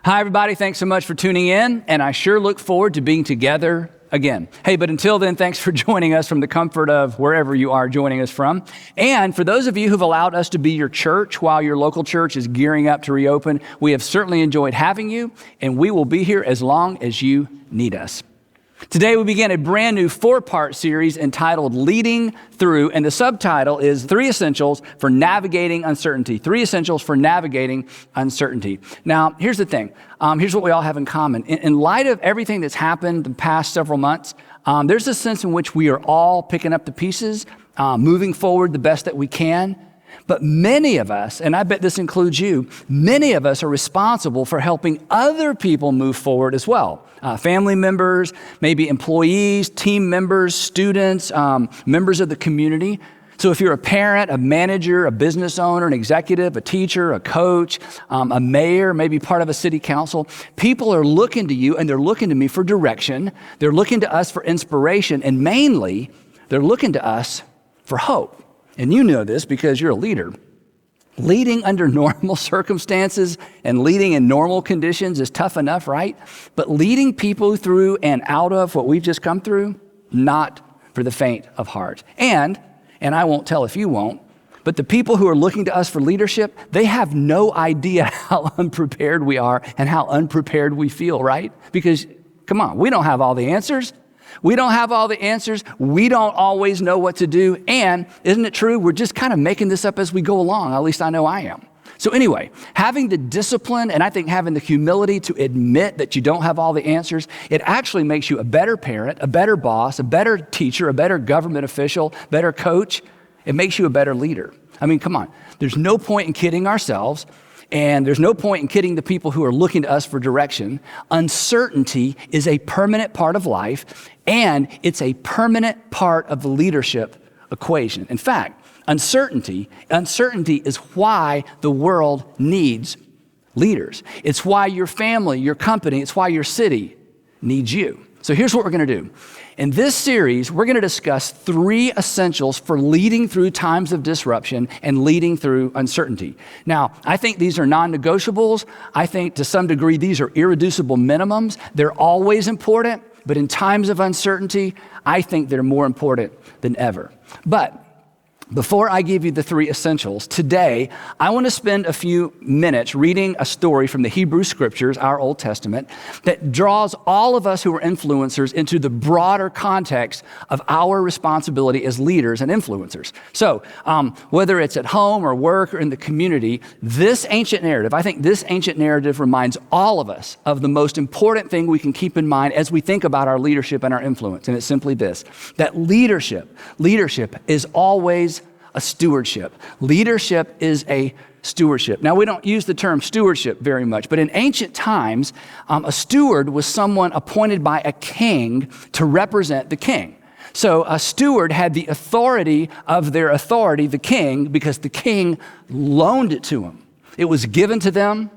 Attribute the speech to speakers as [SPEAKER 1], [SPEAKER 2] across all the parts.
[SPEAKER 1] Hi, everybody. Thanks so much for tuning in, and I sure look forward to being together again. Hey, but until then, thanks for joining us from the comfort of wherever you are joining us from. And for those of you who've allowed us to be your church while your local church is gearing up to reopen, we have certainly enjoyed having you, and we will be here as long as you need us. Today, we begin a brand new 4-part series entitled Leading Through, and the subtitle is 3 Essentials for Navigating Uncertainty. 3 Essentials for Navigating Uncertainty. Now, here's the thing. Here's what we all have in common. In light of everything that's happened the past several months, there's a sense in which we are all picking up the pieces, moving forward the best that we can. But many of us, and I bet this includes you, many of us are responsible for helping other people move forward as well. Family members, maybe employees, team members, students, members of the community. So if you're a parent, a manager, a business owner, an executive, a teacher, a coach, a mayor, maybe part of a city council, people are looking to you and they're looking to me for direction. They're looking to us for inspiration, and mainly they're looking to us for hope. And you know this because you're a leader. Leading under normal circumstances and leading in normal conditions is tough enough, right? But leading people through and out of what we've just come through, not for the faint of heart. And I won't tell if you won't, but the people who are looking to us for leadership, they have no idea how unprepared we are and how unprepared we feel, right? Because, come on, we don't have all the answers. We don't have all the answers. We don't always know what to do. And isn't it true? We're just kind of making this up as we go along. At least I know I am. So anyway, having the discipline and I think having the humility to admit that you don't have all the answers, it actually makes you a better parent, a better boss, a better teacher, a better government official, better coach. It makes you a better leader. I mean, come on. There's no point in kidding ourselves. And there's no point in kidding the people who are looking to us for direction. Uncertainty is a permanent part of life, and it's a permanent part of the leadership equation. In fact, uncertainty is why the world needs leaders. It's why your family, your company, it's why your city needs you. So here's what we're going to do. In this series, we're going to discuss 3 essentials for leading through times of disruption and leading through uncertainty. Now, I think these are non-negotiables. I think to some degree these are irreducible minimums. They're always important, but in times of uncertainty, I think they're more important than ever. But before I give you the 3 essentials, today I want to spend a few minutes reading a story from the Hebrew Scriptures, our Old Testament, that draws all of us who are influencers into the broader context of our responsibility as leaders and influencers. So whether it's at home or work or in the community, this ancient narrative, I think this ancient narrative reminds all of us of the most important thing we can keep in mind as we think about our leadership and our influence. And it's simply this, that leadership is always a stewardship. Leadership is a stewardship. Now, we don't use the term stewardship very much, but in ancient times, a steward was someone appointed by a king to represent the king. So a steward had the authority of their authority, the king, because the king loaned it to him. It was given to them,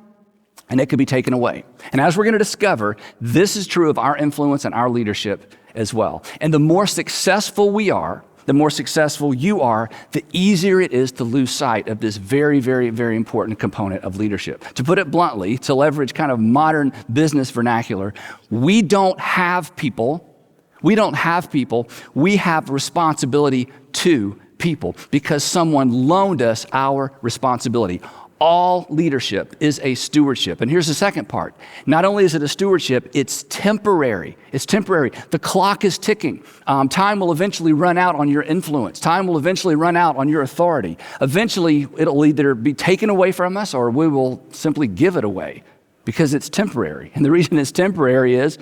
[SPEAKER 1] and it could be taken away. And as we're going to discover, this is true of our influence and our leadership as well. And the more successful we are, the more successful you are, the easier it is to lose sight of this very, very, very important component of leadership. To put it bluntly, to leverage kind of modern business vernacular, we don't have people. We have responsibility to people because someone loaned us our responsibility. All leadership is a stewardship. And here's the second part. Not only is it a stewardship, it's temporary. It's temporary. The clock is ticking. Time will eventually run out on your influence. Time will eventually run out on your authority. Eventually, it'll either be taken away from us or we will simply give it away because it's temporary. And the reason it's temporary is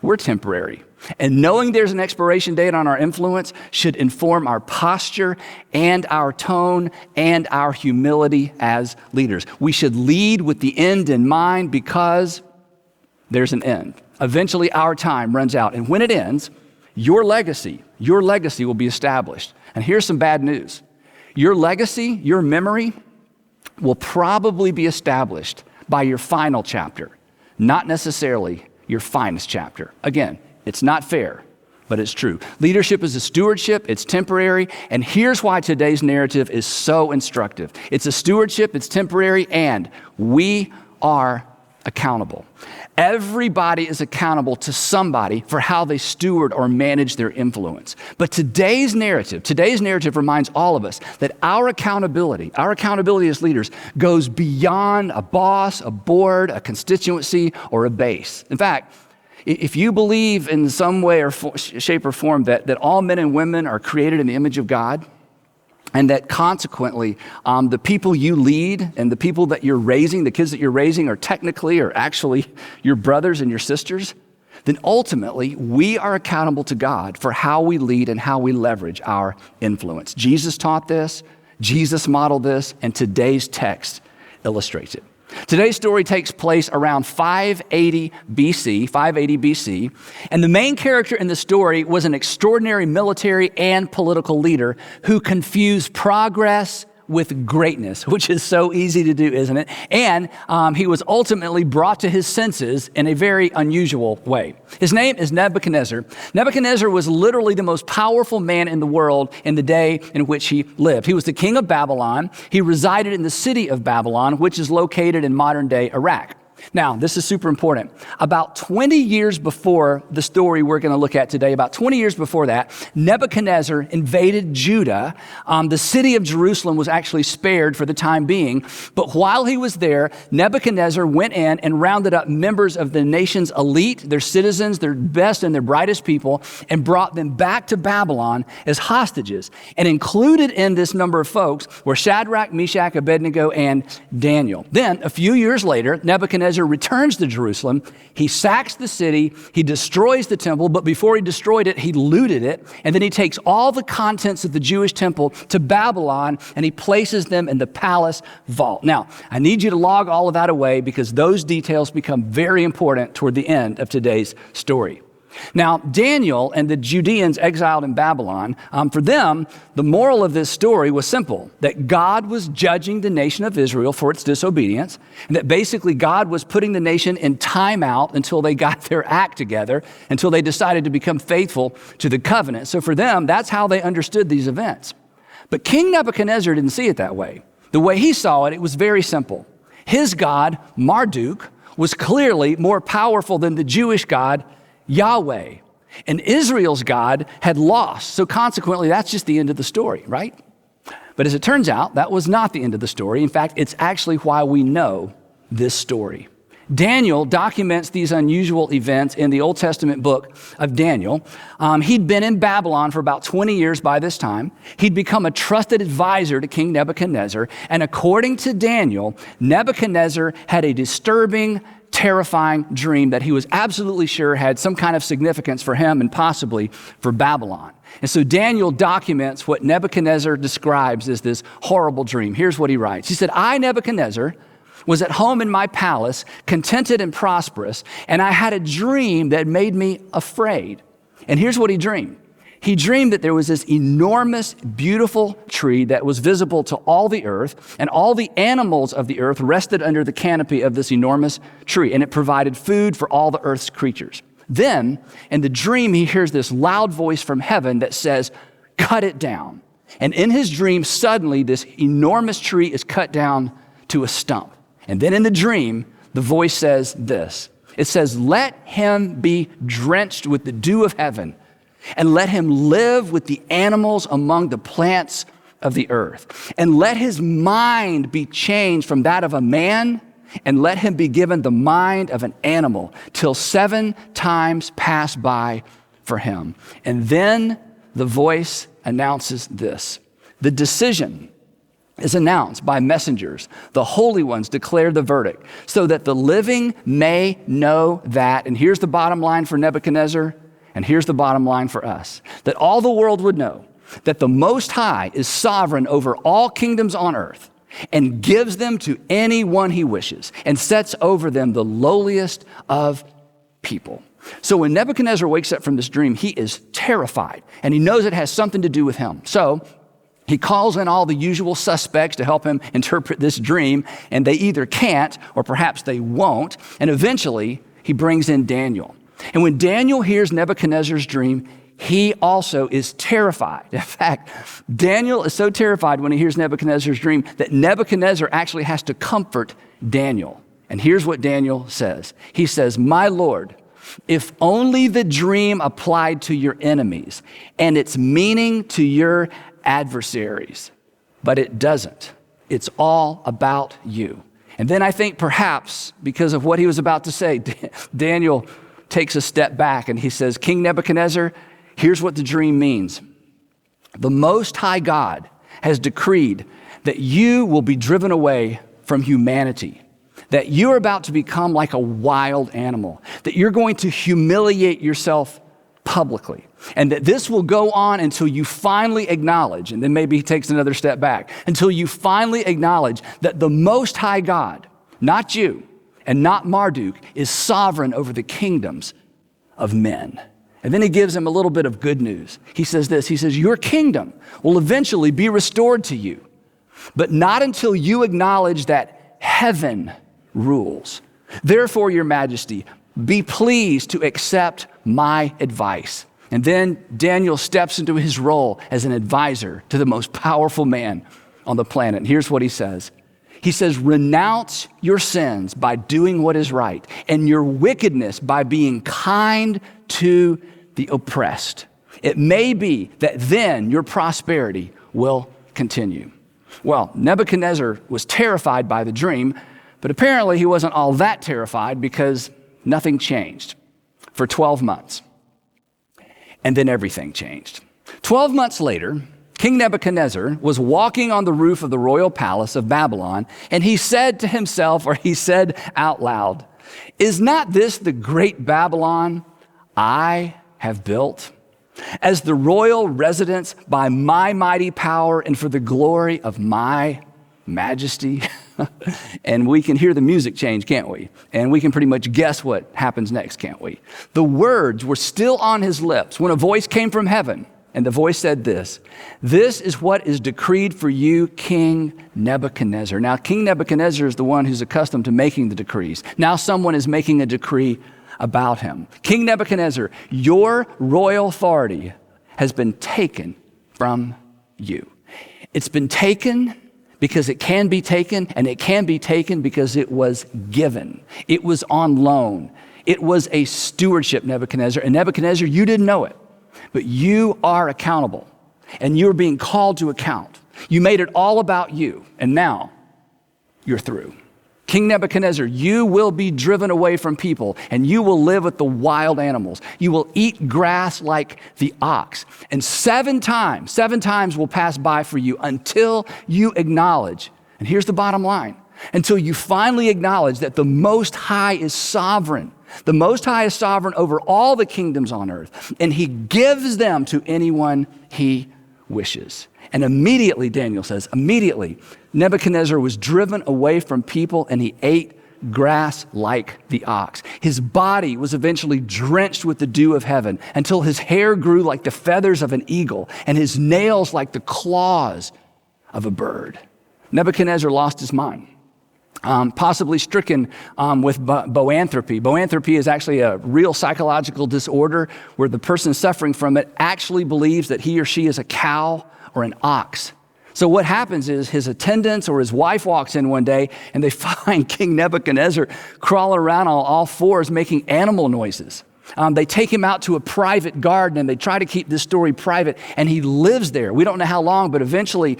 [SPEAKER 1] we're temporary. And knowing there's an expiration date on our influence should inform our posture and our tone and our humility as leaders. We should lead with the end in mind because there's an end. Eventually our time runs out. And when it ends, your legacy will be established. And here's some bad news. Your legacy, your memory will probably be established by your final chapter, not necessarily your finest chapter. Again, it's not fair, but it's true. Leadership is a stewardship, it's temporary, and here's why today's narrative is so instructive. It's a stewardship, it's temporary, and we are accountable. Everybody is accountable to somebody for how they steward or manage their influence. But today's narrative reminds all of us that our accountability as leaders goes beyond a boss, a board, a constituency, or a base. In fact, if you believe in some way or shape or form that all men and women are created in the image of God, and that consequently, the people you lead and the people that you're raising, the kids that you're raising are technically or actually your brothers and your sisters, then ultimately we are accountable to God for how we lead and how we leverage our influence. Jesus taught this, Jesus modeled this, and today's text illustrates it. Today's story takes place around 580 BC, and the main character in the story was an extraordinary military and political leader who confused progress with greatness, which is so easy to do, isn't it? And he was ultimately brought to his senses in a very unusual way. His name is Nebuchadnezzar. Nebuchadnezzar was literally the most powerful man in the world in the day in which he lived. He was the king of Babylon. He resided in the city of Babylon, which is located in modern-day Iraq. Now, this is super important. About 20 years before the story we're going to look at today, about 20 years before that, Nebuchadnezzar invaded Judah. The city of Jerusalem was actually spared for the time being. But while he was there, Nebuchadnezzar went in and rounded up members of the nation's elite, their citizens, their best and their brightest people, and brought them back to Babylon as hostages. And included in this number of folks were Shadrach, Meshach, Abednego, and Daniel. Then, a few years later, Nebuchadnezzar returns to Jerusalem. He sacks the city. He destroys the temple, but before he destroyed it, he looted it. And then he takes all the contents of the Jewish temple to Babylon, and he places them in the palace vault. Now, I need you to log all of that away because those details become very important toward the end of today's story. Now, Daniel and the Judeans exiled in Babylon, for them, the moral of this story was simple, that God was judging the nation of Israel for its disobedience, and that basically God was putting the nation in timeout until they got their act together, until they decided to become faithful to the covenant. So for them, that's how they understood these events. But King Nebuchadnezzar didn't see it that way. The way he saw it, it was very simple. His God, Marduk, was clearly more powerful than the Jewish God, Yahweh. And Israel's God had lost. So consequently, that's just the end of the story, right? But as it turns out, that was not the end of the story. In fact, it's actually why we know this story. Daniel documents these unusual events in the Old Testament book of Daniel. He'd been in Babylon for about 20 years by this time. He'd become a trusted advisor to King Nebuchadnezzar. And according to Daniel, Nebuchadnezzar had a disturbing, terrifying dream that he was absolutely sure had some kind of significance for him and possibly for Babylon. And so Daniel documents what Nebuchadnezzar describes as this horrible dream. Here's what he writes. He said, I, Nebuchadnezzar, was at home in my palace, contented and prosperous, and I had a dream that made me afraid. And here's what he dreamed. He dreamed that there was this enormous, beautiful tree that was visible to all the earth, and all the animals of the earth rested under the canopy of this enormous tree, and it provided food for all the earth's creatures. Then, in the dream, he hears this loud voice from heaven that says, cut it down. And in his dream, suddenly, this enormous tree is cut down to a stump. And then in the dream, the voice says this. It says, let him be drenched with the dew of heaven, and let him live with the animals among the plants of the earth. And let his mind be changed from that of a man, and let him be given the mind of an animal, till 7 times pass by for him. And then the voice announces this. The decision is announced by messengers. The holy ones declare the verdict, so that the living may know that, and here's the bottom line for Nebuchadnezzar, and here's the bottom line for us, that all the world would know that the Most High is sovereign over all kingdoms on earth and gives them to anyone he wishes and sets over them the lowliest of people. So when Nebuchadnezzar wakes up from this dream, he is terrified and he knows it has something to do with him. So he calls in all the usual suspects to help him interpret this dream, and they either can't or perhaps they won't. And eventually he brings in Daniel. And when Daniel hears Nebuchadnezzar's dream, he also is terrified. In fact, Daniel is so terrified when he hears Nebuchadnezzar's dream that Nebuchadnezzar actually has to comfort Daniel. And here's what Daniel says. He says, my Lord, if only the dream applied to your enemies and its meaning to your adversaries, but it doesn't. It's all about you. And then I think perhaps because of what he was about to say, Daniel takes a step back and he says, King Nebuchadnezzar, here's what the dream means. The Most High God has decreed that you will be driven away from humanity, that you're about to become like a wild animal, that you're going to humiliate yourself publicly, and that this will go on until you finally acknowledge, and then maybe he takes another step back, until you finally acknowledge that the Most High God, not you and not Marduk, is sovereign over the kingdoms of men. And then he gives him a little bit of good news. He says this, he says, your kingdom will eventually be restored to you, but not until you acknowledge that heaven rules. Therefore, your majesty, be pleased to accept my advice. And then Daniel steps into his role as an advisor to the most powerful man on the planet. And here's what he says. He says, renounce your sins by doing what is right, and your wickedness by being kind to the oppressed. It may be that then your prosperity will continue. Well, Nebuchadnezzar was terrified by the dream, but apparently he wasn't all that terrified because nothing changed for 12 months. And then everything changed. 12 months later, King Nebuchadnezzar was walking on the roof of the royal palace of Babylon, and he said to himself, or he said out loud, is not this the great Babylon I have built as the royal residence by my mighty power and for the glory of my majesty? And we can hear the music change, can't we? And we can pretty much guess what happens next, can't we? The words were still on his lips when a voice came from heaven, and the voice said this is what is decreed for you, King Nebuchadnezzar. Now, King Nebuchadnezzar is the one who's accustomed to making the decrees. Now someone is making a decree about him. King Nebuchadnezzar, your royal authority has been taken from you. It's been taken because it can be taken, and it can be taken because it was given. It was on loan. It was a stewardship, Nebuchadnezzar. And Nebuchadnezzar, you didn't know it, but you are accountable, and you're being called to account. You made it all about you, and now you're through. King Nebuchadnezzar, you will be driven away from people, and you will live with the wild animals. You will eat grass like the ox. And seven times will pass by for you until you acknowledge, and here's the bottom line, until you finally acknowledge that the Most High is sovereign. The Most High is sovereign over all the kingdoms on earth, and he gives them to anyone he wishes. And immediately, Daniel says, immediately, Nebuchadnezzar was driven away from people, and he ate grass like the ox. His body was eventually drenched with the dew of heaven until his hair grew like the feathers of an eagle and his nails like the claws of a bird. Nebuchadnezzar lost his mind. Possibly stricken with boanthropy. Boanthropy is actually a real psychological disorder where the person suffering from it actually believes that he or she is a cow or an ox. So what happens is his attendants or his wife walks in one day and they find King Nebuchadnezzar crawling around on all fours making animal noises. They take him out to a private garden, and they try to keep this story private, and he lives there. We don't know how long, but eventually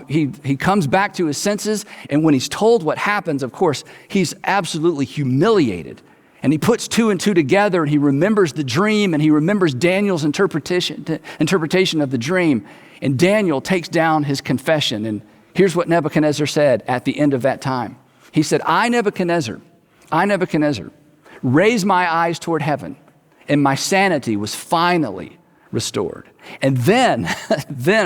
[SPEAKER 1] he comes back to his senses, and when he's told what happens, of course, he's absolutely humiliated. And he puts two and two together, and he remembers the dream, and he remembers Daniel's interpretation of the dream. And Daniel takes down his confession, and here's what Nebuchadnezzar said at the end of that time. He said, I, Nebuchadnezzar, raised my eyes toward heaven, and my sanity was finally restored. And then,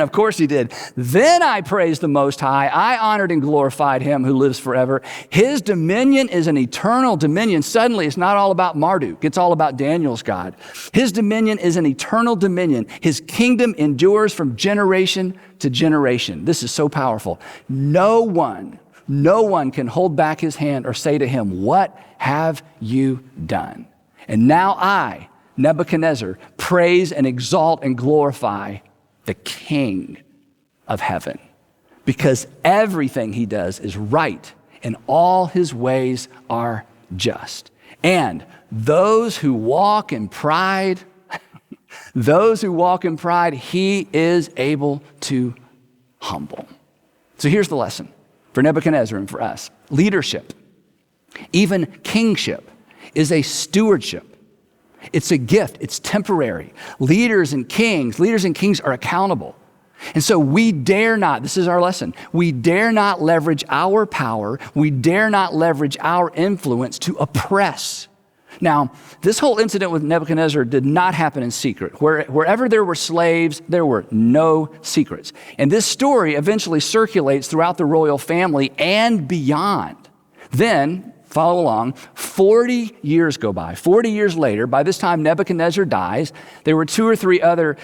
[SPEAKER 1] of course he did, then I praised the Most High. I honored and glorified him who lives forever. His dominion is an eternal dominion. Suddenly, it's not all about Marduk. It's all about Daniel's God. His dominion is an eternal dominion. His kingdom endures from generation to generation. This is so powerful. No one can hold back his hand or say to him, what have you done? And now I, Nebuchadnezzar, praise and exalt and glorify the King of heaven, because everything he does is right and all his ways are just. And those who walk in pride, he is able to humble. So here's the lesson for Nebuchadnezzar and for us. Leadership, even kingship, is a stewardship. It's a gift. It's temporary. Leaders and kings are accountable. And so we dare not, this is our lesson, we dare not leverage our power, we dare not leverage our influence to oppress. Now, this whole incident with Nebuchadnezzar did not happen in secret. Wherever there were slaves, there were no secrets. And this story eventually circulates throughout the royal family and beyond. Then, follow along, 40 years go by. 40 years later, by this time Nebuchadnezzar dies. There were 2 or 3 other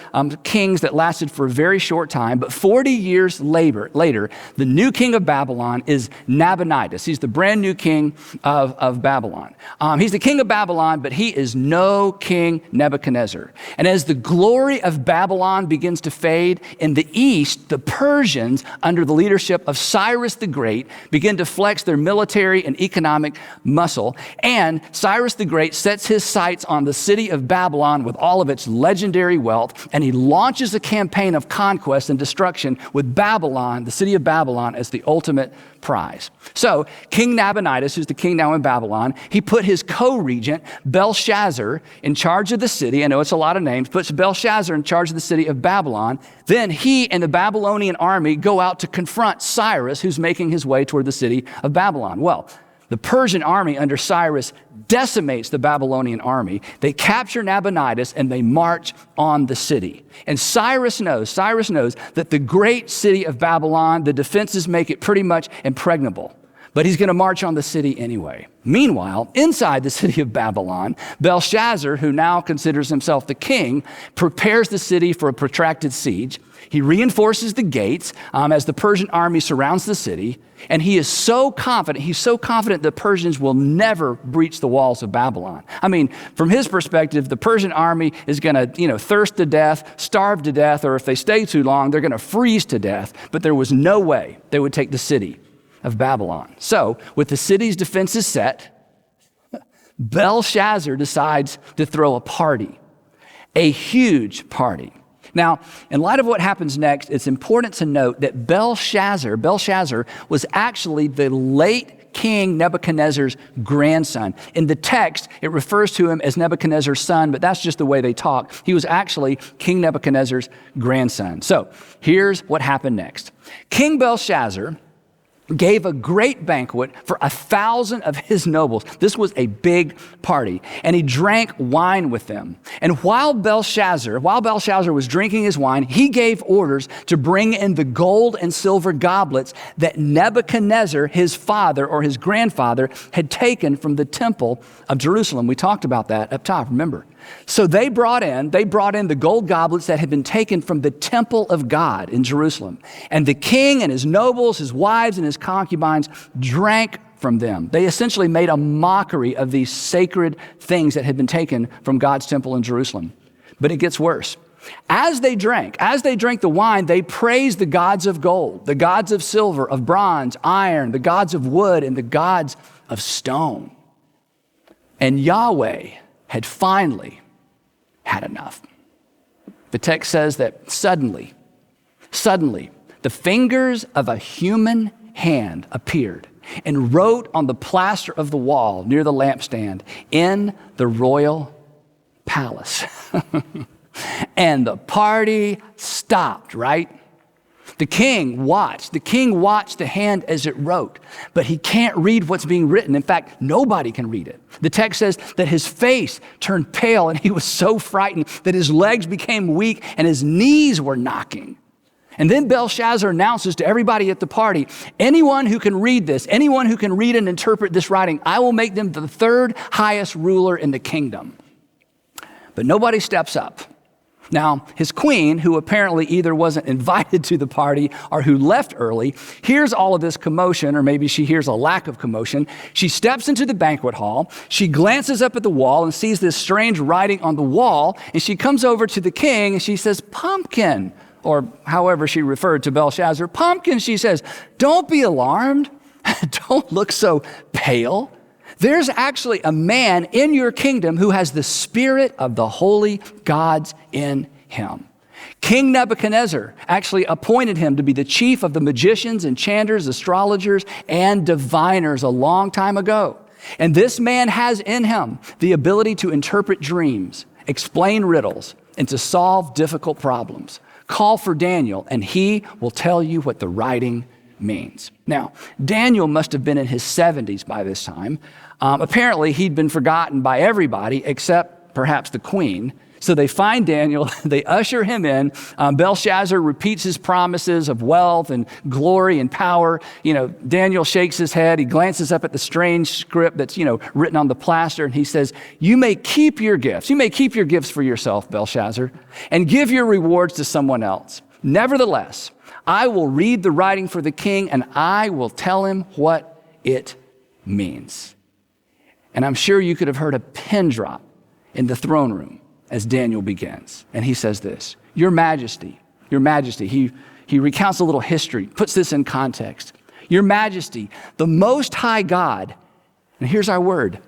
[SPEAKER 1] kings that lasted for a very short time, but 40 years later, the new king of Babylon is Nabonidus. He's the brand new king of Babylon. He's the king of Babylon, but he is no King Nebuchadnezzar. And as the glory of Babylon begins to fade, in the east, the Persians, under the leadership of Cyrus the Great, begin to flex their military and economic muscle, and Cyrus the Great sets his sights on the city of Babylon with all of its legendary wealth, and he launches a campaign of conquest and destruction with Babylon, the city of Babylon, as the ultimate prize. So King Nabonidus, who's the king now in Babylon, he put his co-regent Belshazzar in charge of the city. I know it's a lot of names, puts Belshazzar in charge of the city of Babylon. Then he and the Babylonian army go out to confront Cyrus, who's making his way toward the city of Babylon. Well, the Persian army under Cyrus decimates the Babylonian army. They capture Nabonidus and they march on the city. And Cyrus knows that the great city of Babylon, the defenses make it pretty much impregnable. But he's going to march on the city anyway. Meanwhile, inside the city of Babylon, Belshazzar, who now considers himself the king, prepares the city for a protracted siege. He reinforces the gates as the Persian army surrounds the city, and he's so confident the Persians will never breach the walls of Babylon. I mean, from his perspective, the Persian army is going to, thirst to death, starve to death, or if they stay too long, they're going to freeze to death. But there was no way they would take the city of Babylon. So, with the city's defenses set, Belshazzar decides to throw a party, a huge party. Now, in light of what happens next, it's important to note that Belshazzar was actually the late King Nebuchadnezzar's grandson. In the text, it refers to him as Nebuchadnezzar's son, but that's just the way they talk. He was actually King Nebuchadnezzar's grandson. So, here's what happened next. King Belshazzar gave a great banquet for 1,000 of his nobles. This was a big party, and he drank wine with them. And while Belshazzar was drinking his wine, he gave orders to bring in the gold and silver goblets that Nebuchadnezzar, his father or his grandfather, had taken from the temple of Jerusalem. We talked about that up top, remember? So they brought in the gold goblets that had been taken from the temple of God in Jerusalem. And the king and his nobles, his wives and his concubines drank from them. They essentially made a mockery of these sacred things that had been taken from God's temple in Jerusalem. But it gets worse. As they drank the wine, they praised the gods of gold, the gods of silver, of bronze, iron, the gods of wood, and the gods of stone. And Yahweh had finally had enough. The text says that suddenly, the fingers of a human hand appeared and wrote on the plaster of the wall near the lampstand in the royal palace. And the party stopped, right? The king watched the hand as it wrote, but he can't read what's being written. In fact, nobody can read it. The text says that his face turned pale and he was so frightened that his legs became weak and his knees were knocking. And then Belshazzar announces to everybody at the party, anyone who can read this, anyone who can read and interpret this writing, I will make them the third highest ruler in the kingdom. But nobody steps up. Now, his queen, who apparently either wasn't invited to the party or who left early, hears all of this commotion, or maybe she hears a lack of commotion. She steps into the banquet hall. She glances up at the wall and sees this strange writing on the wall, and she comes over to the king and she says, "Pumpkin," or however she referred to Belshazzar. "Pumpkin," she says, "don't be alarmed. Don't look so pale. There's actually a man in your kingdom who has the spirit of the holy gods in him. King Nebuchadnezzar actually appointed him to be the chief of the magicians, enchanters, astrologers, and diviners a long time ago. And this man has in him the ability to interpret dreams, explain riddles, and to solve difficult problems. Call for Daniel, and he will tell you what the writing means. Now, Daniel must have been in his 70s by this time. Apparently, he'd been forgotten by everybody except perhaps the queen. So they find Daniel, they usher him in. Belshazzar repeats his promises of wealth and glory and power. Daniel shakes his head. He glances up at the strange script that's, written on the plaster, and he says, you may keep your gifts. You may keep your gifts for yourself, Belshazzar, and give your rewards to someone else. Nevertheless, I will read the writing for the king, and I will tell him what it means. And I'm sure you could have heard a pin drop in the throne room as Daniel begins. And he says this, Your Majesty, he recounts a little history, puts this in context. Your Majesty, the Most High God, and here's our word,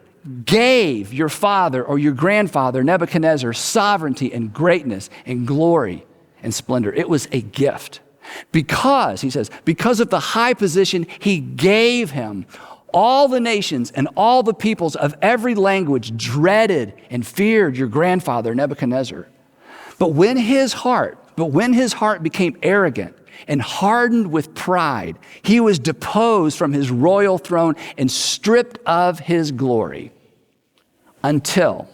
[SPEAKER 1] gave your father or your grandfather Nebuchadnezzar sovereignty and greatness and glory and splendor. It was a gift. Because, he says, because of the high position he gave him, all the nations and all the peoples of every language dreaded and feared your grandfather Nebuchadnezzar. But when his heart became arrogant and hardened with pride, he was deposed from his royal throne and stripped of his glory until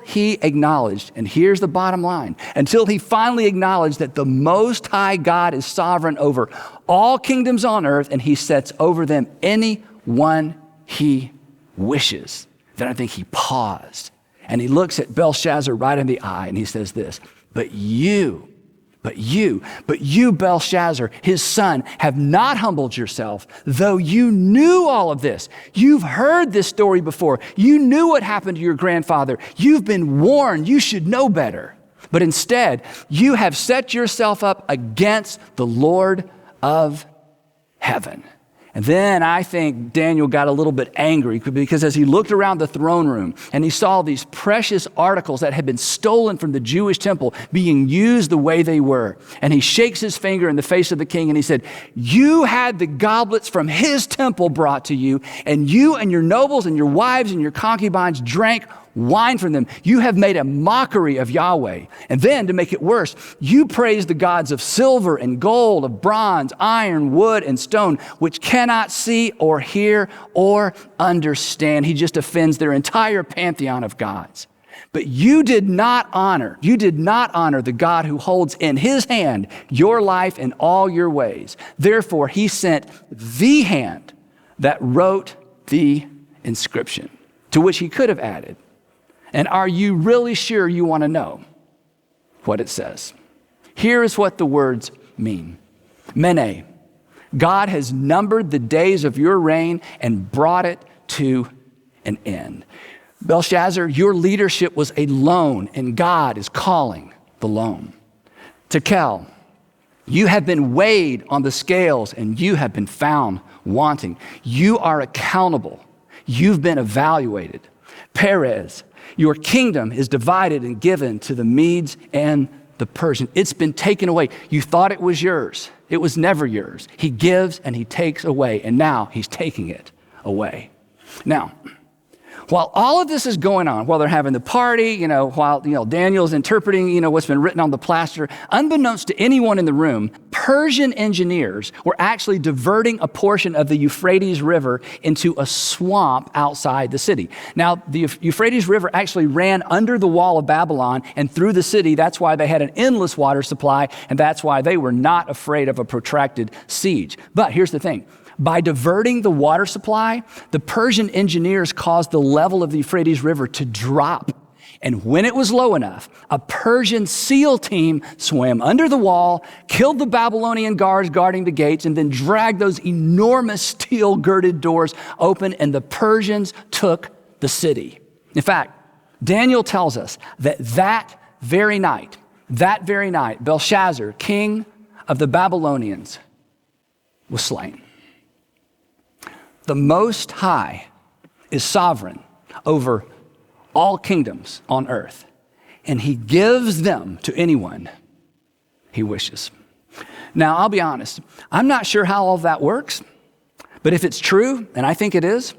[SPEAKER 1] he acknowledged, and here's the bottom line, until he finally acknowledged that the Most High God is sovereign over all kingdoms on earth, and he sets over them any one he wishes. Then I think he paused, and he looks at Belshazzar right in the eye, and he says this, But you, Belshazzar, his son, have not humbled yourself, though you knew all of this. You've heard this story before. You knew what happened to your grandfather. You've been warned. You should know better. But instead, you have set yourself up against the Lord of heaven. And then I think Daniel got a little bit angry because as he looked around the throne room and he saw these precious articles that had been stolen from the Jewish temple being used the way they were, and he shakes his finger in the face of the king and he said, you had the goblets from his temple brought to you, and you and your nobles and your wives and your concubines drank wine from them. You have made a mockery of Yahweh. And then to make it worse, you praise the gods of silver and gold, of bronze, iron, wood, and stone, which cannot see or hear or understand. He just offends their entire pantheon of gods. But you did not honor the God who holds in his hand your life and all your ways. Therefore, he sent the hand that wrote the inscription, to which he could have added, and are you really sure you want to know what it says? Here is what the words mean. Mene, God has numbered the days of your reign and brought it to an end. Belshazzar, your leadership was a loan, and God is calling the loan. Tekel, you have been weighed on the scales, and you have been found wanting. You are accountable. You've been evaluated. Perez, your kingdom is divided and given to the Medes and the Persians. It's been taken away. You thought it was yours. It was never yours. He gives and he takes away, and now he's taking it away. Now, while all of this is going on, while they're having the party, while Daniel's interpreting, what's been written on the plaster, unbeknownst to anyone in the room, Persian engineers were actually diverting a portion of the Euphrates River into a swamp outside the city. Now, the Euphrates River actually ran under the wall of Babylon and through the city. That's why they had an endless water supply, and that's why they were not afraid of a protracted siege. But here's the thing. By diverting the water supply, the Persian engineers caused the level of the Euphrates River to drop. And when it was low enough, a Persian SEAL team swam under the wall, killed the Babylonian guards guarding the gates, and then dragged those enormous steel-girded doors open, and the Persians took the city. In fact, Daniel tells us that very night, Belshazzar, king of the Babylonians was slain. The Most High is sovereign over all kingdoms on earth, and he gives them to anyone he wishes. Now, I'll be honest, I'm not sure how all of that works, but if it's true, and I think it is,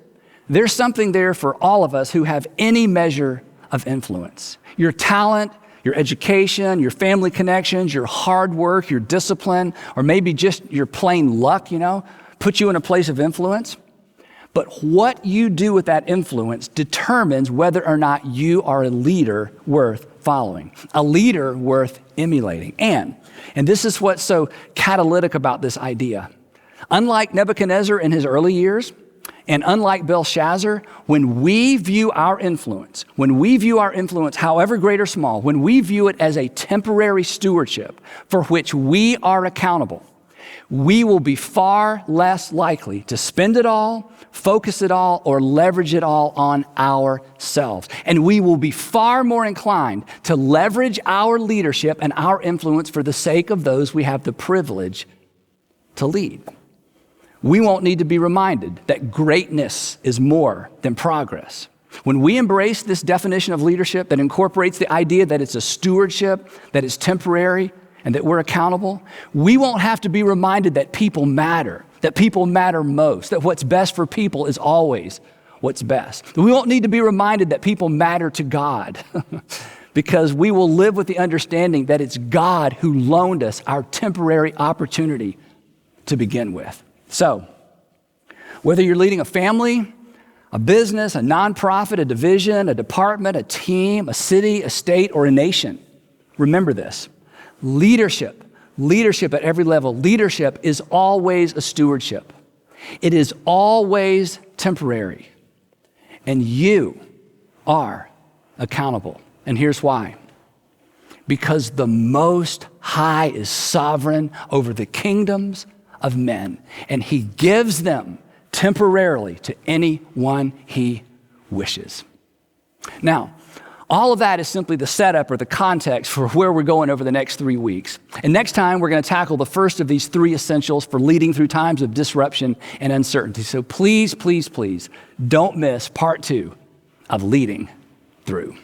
[SPEAKER 1] there's something there for all of us who have any measure of influence. Your talent, your education, your family connections, your hard work, your discipline, or maybe just your plain luck, put you in a place of influence. But what you do with that influence determines whether or not you are a leader worth following, a leader worth emulating. And this is what's so catalytic about this idea. Unlike Nebuchadnezzar in his early years, and unlike Belshazzar, when we view our influence, however great or small, when we view it as a temporary stewardship for which we are accountable, we will be far less likely to spend it all, focus it all, or leverage it all on ourselves. And we will be far more inclined to leverage our leadership and our influence for the sake of those we have the privilege to lead. We won't need to be reminded that greatness is more than progress. When we embrace this definition of leadership that incorporates the idea that it's a stewardship, that it's temporary, and that we're accountable, we won't have to be reminded that people matter most, that what's best for people is always what's best. We won't need to be reminded that people matter to God because we will live with the understanding that it's God who loaned us our temporary opportunity to begin with. So, whether you're leading a family, a business, a nonprofit, a division, a department, a team, a city, a state, or a nation, remember this. Leadership at every level, leadership is always a stewardship. It is always temporary. And you are accountable. And here's why. Because the Most High is sovereign over the kingdoms of men, and he gives them temporarily to anyone he wishes. Now, all of that is simply the setup or the context for where we're going over the next 3 weeks. And next time, we're going to tackle the first of these 3 essentials for leading through times of disruption and uncertainty. So please, please, please don't miss part 2 of Leading Through.